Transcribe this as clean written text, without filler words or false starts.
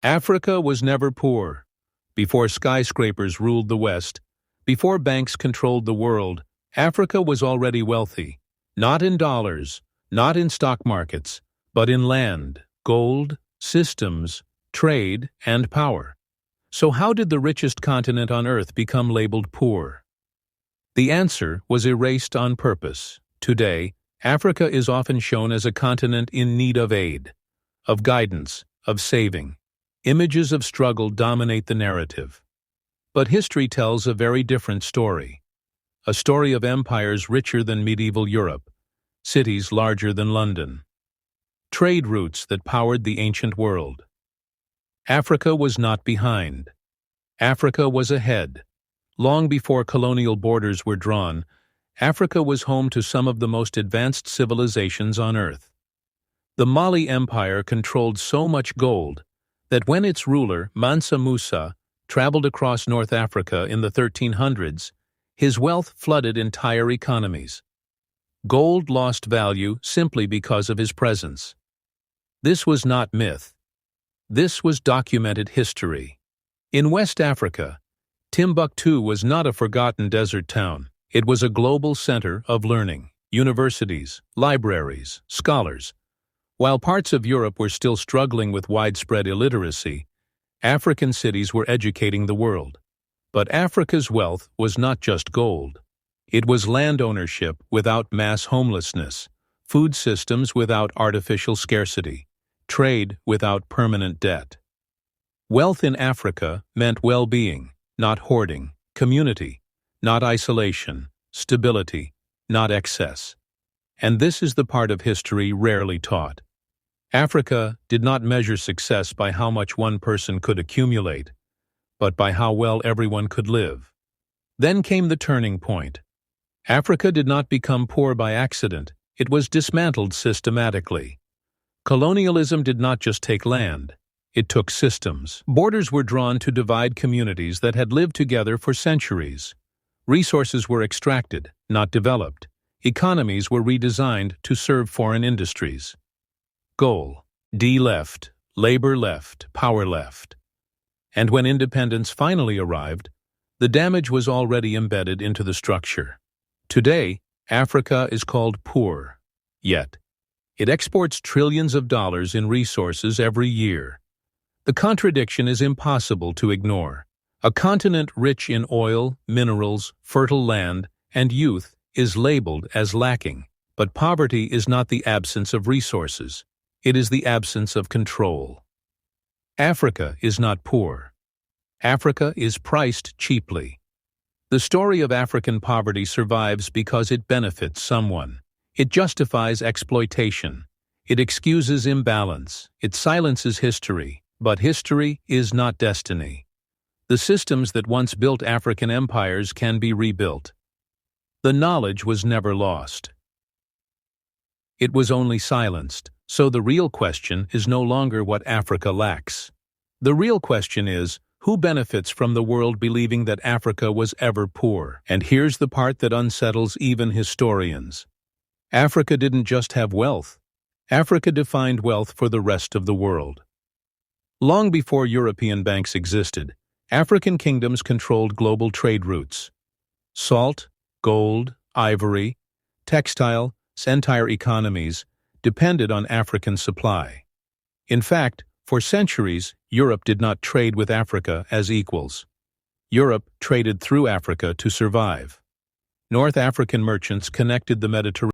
Africa was never poor. Before skyscrapers ruled the West, before banks controlled the world, Africa was already wealthy, not in dollars, not in stock markets, but in land, gold, systems, trade, and power. So how did the richest continent on Earth become labeled poor? The answer was erased on purpose. Today, Africa is often shown as a continent in need of aid, of guidance, of saving. Images of struggle dominate the narrative. But history tells a very different story. A story of empires richer than medieval Europe, cities larger than London, trade routes that powered the ancient world. Africa was not behind. Africa was ahead. Long before colonial borders were drawn, Africa was home to some of the most advanced civilizations on Earth. The Mali Empire controlled so much gold that when its ruler, Mansa Musa, traveled across North Africa in the 1300s, his wealth flooded entire economies. Gold lost value simply because of his presence. This was not myth. This was documented history. In West Africa, Timbuktu was not a forgotten desert town. It was a global center of learning, universities, libraries, scholars. While parts of Europe were still struggling with widespread illiteracy, African cities were educating the world. But Africa's wealth was not just gold. It was land ownership without mass homelessness, food systems without artificial scarcity, trade without permanent debt. Wealth in Africa meant well-being, not hoarding, community, not isolation, stability, not excess. And this is the part of history rarely taught. Africa did not measure success by how much one person could accumulate, but by how well everyone could live. Then came the turning point. Africa did not become poor by accident, it was dismantled systematically. Colonialism did not just take land, it took systems. Borders were drawn to divide communities that had lived together for centuries. Resources were extracted, not developed. Economies were redesigned to serve foreign industries. Goal: D left, labor left, power left. And when independence finally arrived, the damage was already embedded into the structure. Today, Africa is called poor. Yet, it exports trillions of dollars in resources every year. The contradiction is impossible to ignore. A continent rich in oil, minerals, fertile land, and youth is labeled as lacking. But poverty is not the absence of resources. It is the absence of control. Africa is not poor. Africa is priced cheaply. The story of African poverty survives because it benefits someone. It justifies exploitation. It excuses imbalance. It silences history. But history is not destiny. The systems that once built African empires can be rebuilt. The knowledge was never lost. It was only silenced. So the real question is no longer what Africa lacks. The real question is, who benefits from the world believing that Africa was ever poor? And here's the part that unsettles even historians. Africa didn't just have wealth. Africa defined wealth for the rest of the world. Long before European banks existed, African kingdoms controlled global trade routes. Salt, gold, ivory, textile, entire economies depended on African supply. In fact, for centuries, Europe did not trade with Africa as equals. Europe traded through Africa to survive. North African merchants connected the Mediterranean